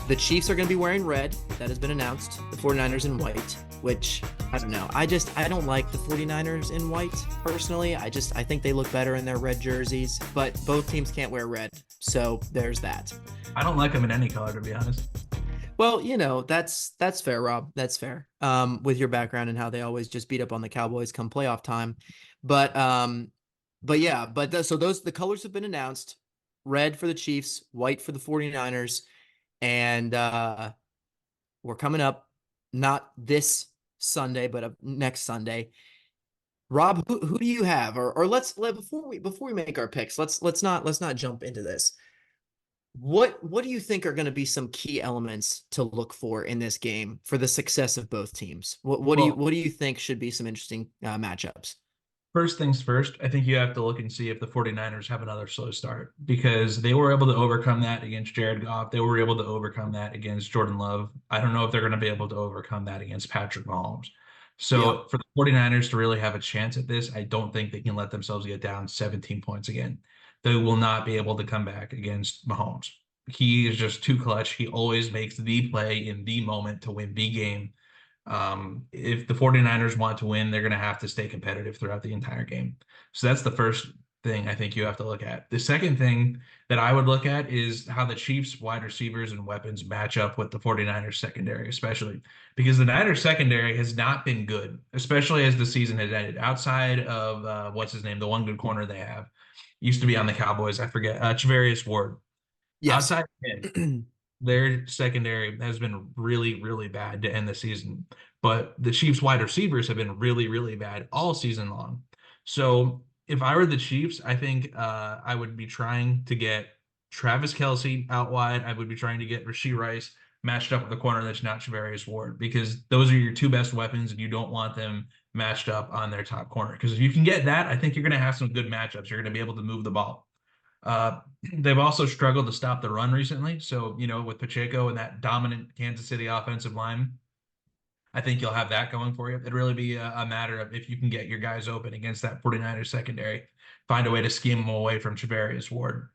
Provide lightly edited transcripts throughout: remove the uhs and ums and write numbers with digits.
The Chiefs are going to be wearing red. That has been announced. The 49ers in white, which I don't know. I don't like the 49ers in white personally. I think they look better in their red jerseys, but both teams can't wear red. So there's that. I don't like them in any color, to be honest. Well, that's fair, Rob. That's fair. With your background and how they always just beat up on the Cowboys come playoff time. But yeah, so the colors have been announced. Red for the Chiefs, white for the 49ers, and we're coming up not this Sunday, but next Sunday. Rob, who do you have? Or before we make our picks, let's not jump into this. What do you think are going to be some key elements to look for in this game for the success of both teams? Well, What do you think should be some interesting matchups? first things first, I think you have to look and see if the 49ers have another slow start because they were able to overcome that against Jared Goff. They were able to overcome that against Jordan Love. I don't know if they're going to be able to overcome that against Patrick Mahomes. Yeah. So for the 49ers to really have a chance at this, I don't think they can let themselves get down 17 points again. They will not be able to come back against Mahomes. He is just too clutch. He always makes the play in the moment to win the game. If the 49ers want to win, they're going to have to stay competitive throughout the entire game. So that's the first thing I think you have to look at. The second thing that I would look at is how the Chiefs wide receivers and weapons match up with the 49ers secondary, especially because the Niners secondary has not been good, especially as the season has ended. Outside of what's his name, the one good corner they have used to be on the Cowboys. I forget, Charvarius Ward. Yes. Outside of him, their secondary has been really, really bad to end the season. But the Chiefs wide receivers have been really, really bad all season long. So if I were the Chiefs, I think I would be trying to get Travis Kelce out wide. I would be trying to get Rashee Rice matched up with the corner that's not Charvarius Ward because those are your two best weapons and you don't want them matched up on their top corner. Because if you can get that, I think you're going to have some good matchups. You're going to be able to move the ball. They've also struggled to stop the run recently. So, with Pacheco and that dominant Kansas City offensive line, I think you'll have that going for you. It'd really be a matter of if you can get your guys open against that 49ers secondary, find a way to scheme them away from Charvarius Ward.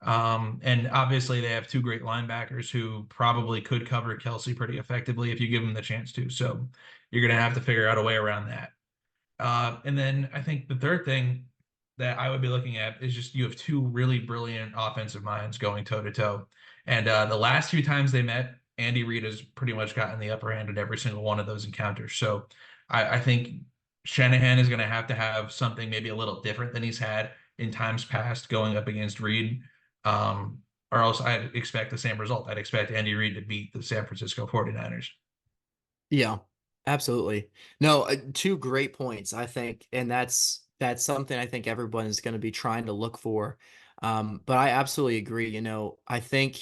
And obviously, they have two great linebackers who probably could cover Kelce pretty effectively if you give them the chance to. So, you're going to have to figure out a way around that. And then I think the third thing that I would be looking at is just you have two really brilliant offensive minds going toe to toe. And the last few times they met, Andy Reid has pretty much gotten the upper hand in every single one of those encounters. So I think Shanahan is going to have something maybe a little different than he's had in times past going up against Reid. Or else I expect the same result. I'd expect Andy Reid to beat the San Francisco 49ers. Yeah, absolutely. No, two great points, I think, and that's something I think everyone is going to be trying to look for. But I absolutely agree. I think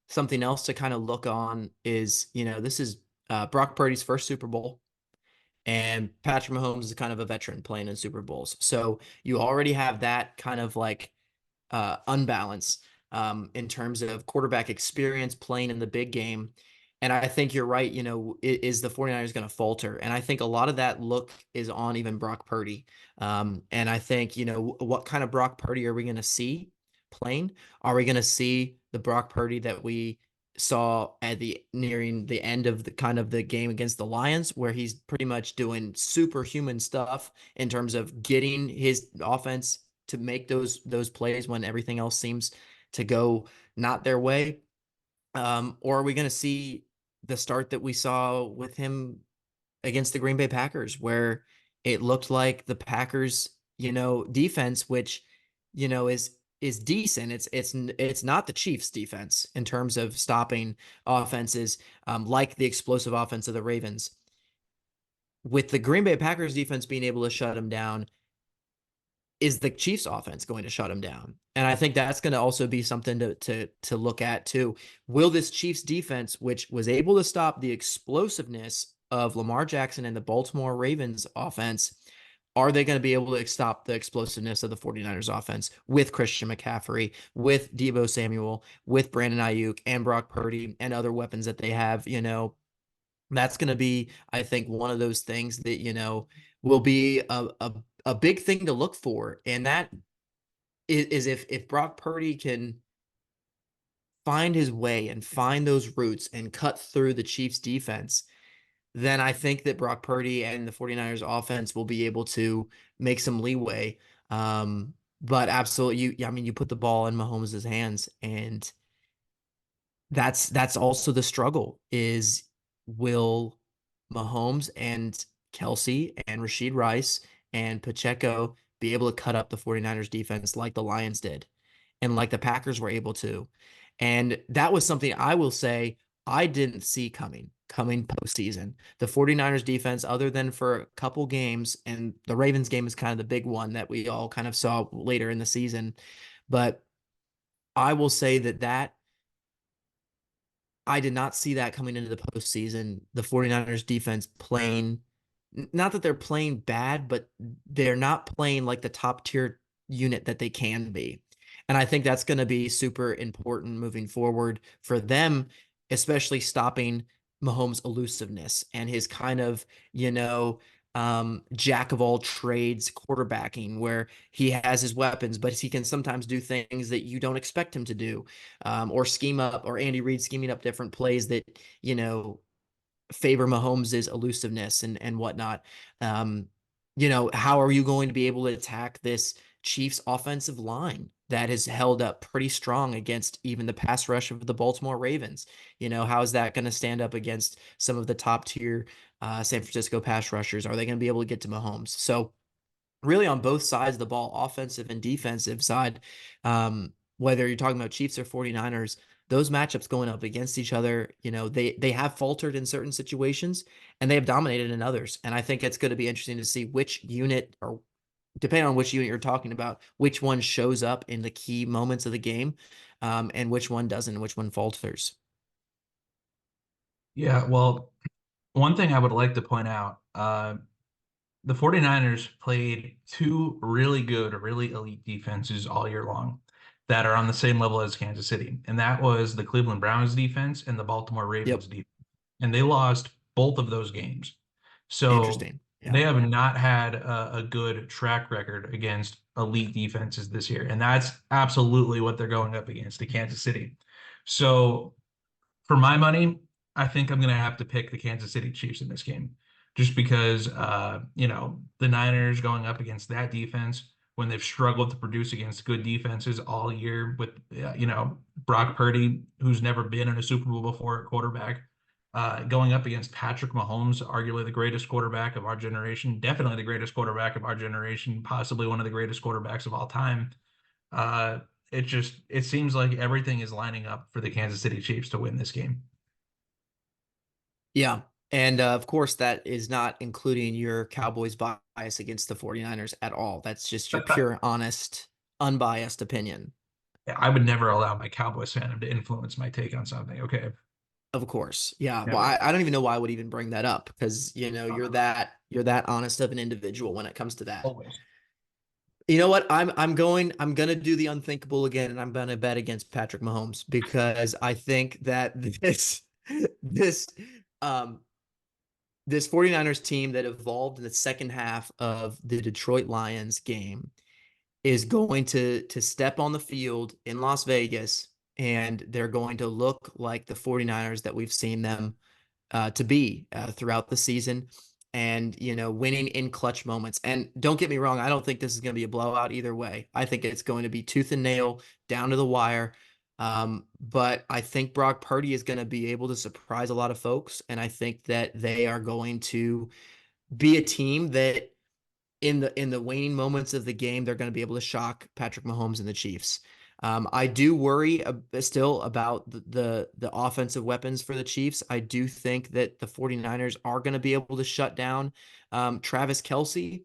something else to kind of look on is, this is Brock Purdy's first Super Bowl, and Patrick Mahomes is kind of a veteran playing in Super Bowls. So you already have that kind of like unbalance in terms of quarterback experience playing in the big game. And I think you're right. Is the 49ers going to falter? And I think a lot of that look is on even Brock Purdy. And I think, what kind of Brock Purdy are we going to see playing? Are we going to see the Brock Purdy that we saw at the nearing the end of the kind of the game against the Lions, where he's pretty much doing superhuman stuff in terms of getting his offense to make those plays when everything else seems to go not their way? Or are we going to see the start that we saw with him against the Green Bay Packers, where it looked like the Packers, defense, which, is decent. It's not the Chiefs defense in terms of stopping offenses, like the explosive offense of the Ravens. With the Green Bay Packers defense being able to shut them down, is the Chiefs offense going to shut him down? And I think that's going to also be something to look at too. Will this Chiefs defense, which was able to stop the explosiveness of Lamar Jackson and the Baltimore Ravens offense, are they going to be able to stop the explosiveness of the 49ers offense with Christian McCaffrey, with Deebo Samuel, with Brandon Ayuk and Brock Purdy and other weapons that they have? That's going to be, I think, one of those things that, will be a big thing to look for. And that is if Brock Purdy can find his way and find those routes and cut through the Chiefs defense, then I think that Brock Purdy and the 49ers offense will be able to make some leeway. But absolutely, I mean, you put the ball in Mahomes' hands, and that's also the struggle is will Mahomes and Kelce and Rashid Rice and Pacheco be able to cut up the 49ers defense like the Lions did and like the Packers were able to. And that was something I will say I didn't see coming postseason. The 49ers defense, other than for a couple games, and the Ravens game is kind of the big one that we all kind of saw later in the season. But I will say that I did not see that coming into the postseason. The 49ers defense playing, not that they're playing bad, but they're not playing like the top tier unit that they can be. And I think that's going to be super important moving forward for them, especially stopping Mahomes' elusiveness and his kind of, jack of all trades quarterbacking, where he has his weapons, but he can sometimes do things that you don't expect him to do, or scheme up, or Andy Reid scheming up different plays that, you know, favor Mahomes' elusiveness and whatnot. Um, how are you going to be able to attack this Chiefs offensive line that has held up pretty strong against even the pass rush of the Baltimore Ravens? How is that going to stand up against some of the top tier San Francisco pass rushers? Are they going to be able to get to Mahomes? So really on both sides of the ball, offensive and defensive side, whether you're talking about Chiefs or 49ers, those matchups going up against each other, they have faltered in certain situations and they have dominated in others. And I think it's going to be interesting to see which unit, or depending on which unit you're talking about, which one shows up in the key moments of the game, and which one doesn't, and which one falters. Yeah, well, one thing I would like to point out, the 49ers played two really good, really elite defenses all year long that are on the same level as Kansas City. And that was the Cleveland Browns defense and the Baltimore Ravens Yep. defense. And they lost both of those games. So Interesting. they Yeah. have not had a good track record against elite defenses this year. And that's absolutely what they're going up against, the Kansas City. So for my money, I think I'm going to have to pick the Kansas City Chiefs in this game, just because the Niners going up against that defense when they've struggled to produce against good defenses all year with Brock Purdy, who's never been in a Super Bowl before at quarterback, going up against Patrick Mahomes, arguably the greatest quarterback of our generation, definitely the greatest quarterback of our generation, possibly one of the greatest quarterbacks of all time. Uh, it seems like everything is lining up for the Kansas City Chiefs to win this game. Yeah. And of course, that is not including your Cowboys bias against the 49ers at all. That's just your pure, honest, unbiased opinion. I would never allow my Cowboys fandom to influence my take on something. Okay, Of course. Yeah. Well, never. I don't even know why I would even bring that up because, No, you're no, no. that honest of an individual when it comes to that. Always. You know what? I'm gonna do the unthinkable again, and I'm gonna bet against Patrick Mahomes because I think that this um this 49ers team that evolved in the second half of the Detroit Lions game is going to step on the field in Las Vegas, and they're going to look like the 49ers that we've seen them to be throughout the season, and winning in clutch moments. And don't get me wrong, I don't think this is going to be a blowout either way. I think it's going to be tooth and nail down to the wire. But I think Brock Purdy is going to be able to surprise a lot of folks, and I think that they are going to be a team that in the waning moments of the game, they're going to be able to shock Patrick Mahomes and the Chiefs. I do worry still about the offensive weapons for the Chiefs. I do think that the 49ers are going to be able to shut down Travis Kelce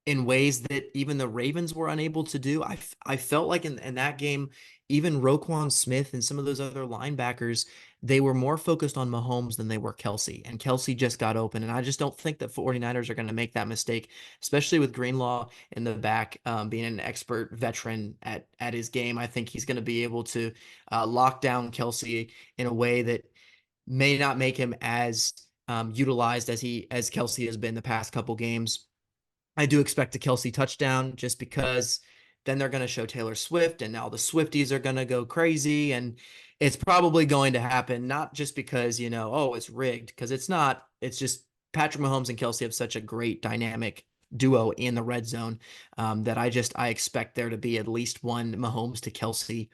in ways that even the Ravens were unable to do. I felt like in that game, even Roquan Smith and some of those other linebackers, they were more focused on Mahomes than they were Kelce. And Kelce just got open. And I just don't think that 49ers are going to make that mistake, especially with Greenlaw in the back, being an expert veteran at his game. I think he's going to be able to lock down Kelce in a way that may not make him as utilized as Kelce has been the past couple games. I do expect a Kelce touchdown just because then they're going to show Taylor Swift, and now the Swifties are going to go crazy. And it's probably going to happen, not just because, oh, it's rigged, because it's not. It's just Patrick Mahomes and Kelce have such a great dynamic duo in the red zone, that I expect there to be at least one Mahomes to Kelce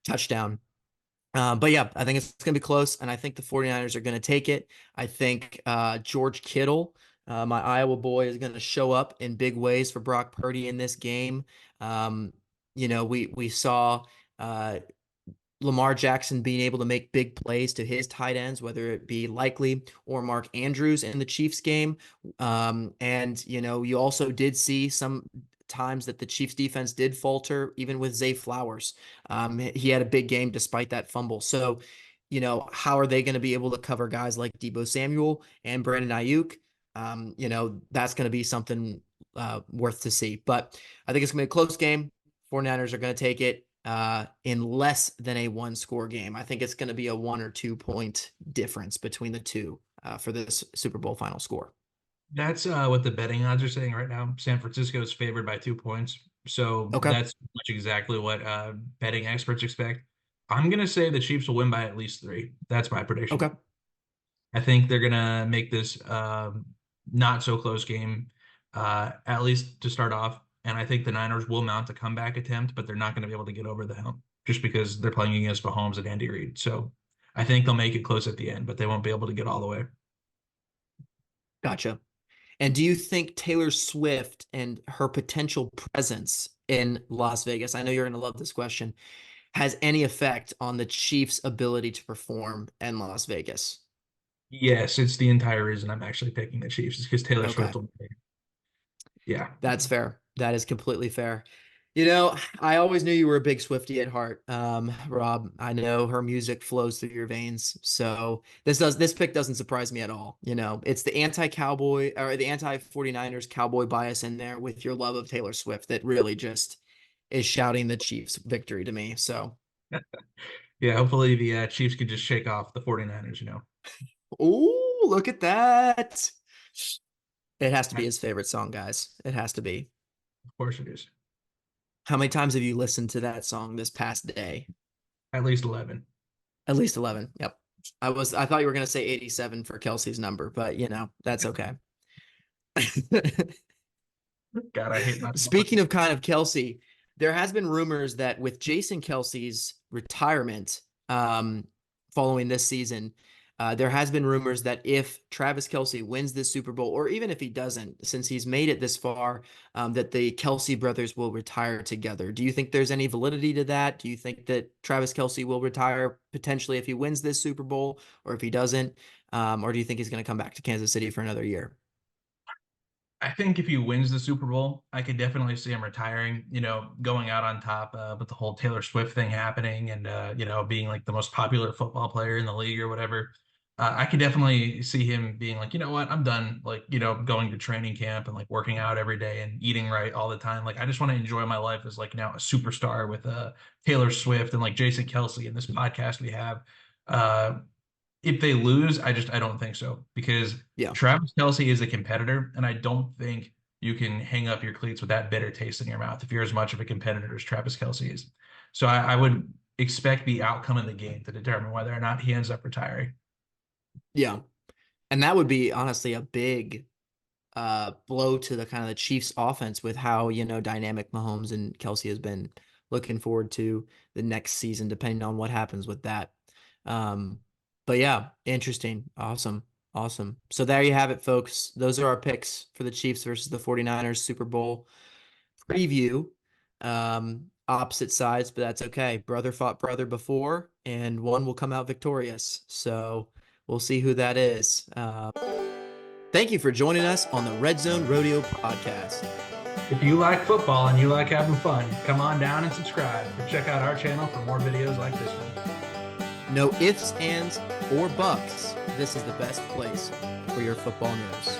touchdown. But yeah, I think it's going to be close, and I think the 49ers are going to take it. I think George Kittle, my Iowa boy, is going to show up in big ways for Brock Purdy in this game. Um, we saw Lamar Jackson being able to make big plays to his tight ends, whether it be Likely or Mark Andrews in the Chiefs game. And, you also did see some times that the Chiefs defense did falter, even with Zay Flowers. He had a big game despite that fumble. So, how are they going to be able to cover guys like Deebo Samuel and Brandon Ayuk? That's going to be something worth to see. But I think it's going to be a close game. 49ers are going to take it in less than a one-score game. I think it's going to be a 1 or 2 point difference between the two for this Super Bowl final score. That's what the betting odds are saying right now. San Francisco is favored by 2 points. So Okay. that's much exactly what betting experts expect. I'm going to say the Chiefs will win by at least 3. That's my prediction. Okay. I think they're going to make this not so close game, at least to start off. And I think the Niners will mount a comeback attempt, but they're not going to be able to get over the hump just because they're playing against Mahomes and Andy Reid. So I think they'll make it close at the end, but they won't be able to get all the way. Gotcha. And do you think Taylor Swift and her potential presence in Las Vegas, I know you're going to love this question, has any effect on the Chiefs' ability to perform in Las Vegas? Yes, it's the entire reason I'm actually picking the Chiefs is because Taylor Okay. Swift will. Yeah. That's fair. That is completely fair. I always knew you were a big Swiftie at heart, Rob. I know her music flows through your veins, so this pick doesn't surprise me at all. It's the anti-cowboy or the anti-49ers cowboy bias in there with your love of Taylor Swift that really just is shouting the Chiefs victory to me. So, Yeah, hopefully the Chiefs could just shake off the 49ers. oh, look at that! It has to be Of his favorite song, guys. It has to be. course it is. How many times have you listened to that song this past day? At least 11. At least 11. Yep. I thought you were going to say 87 for Kelsey's number, but that's okay. God, I hate my Speaking of kind of Kelce, there has been rumors that with Jason Kelsey's retirement, following this season, there has been rumors that if Travis Kelce wins this Super Bowl, or even if he doesn't, since he's made it this far, that the Kelce brothers will retire together. Do you think there's any validity to that? Do you think that Travis Kelce will retire potentially if he wins this Super Bowl, or if he doesn't? Or do you think he's going to come back to Kansas City for another year? I think if he wins the Super Bowl, I could definitely see him retiring, going out on top with the whole Taylor Swift thing happening and, being like the most popular football player in the league or whatever. I could definitely see him being like, you know what, I'm done, like, going to training camp and like working out every day and eating right all the time. Like, I just want to enjoy my life as like now a superstar with Taylor Swift and like Jason Kelce and this podcast we have. Uh, if they lose, I don't think so because Yeah. Travis Kelce is a competitor, and I don't think you can hang up your cleats with that bitter taste in your mouth if you're as much of a competitor as Travis Kelce is. So I would expect the outcome of the game to determine whether or not he ends up retiring. Yeah. And that would be honestly a big blow to the kind of the Chiefs offense with how, dynamic Mahomes and Kelsey has been. Looking forward to the next season, depending on what happens with that. Um, but yeah, interesting. Awesome. Awesome. So there you have it, folks. Those are our picks for the Chiefs versus the 49ers Super Bowl preview. Opposite sides, but that's okay. Brother fought brother before, and one will come out victorious. So we'll see who that is. Thank you for joining us on the Redzone Rodeo podcast. If you like football and you like having fun, come on down and subscribe or check out our channel for more videos like this one. No ifs, ands, or buts. This is the best place for your football news.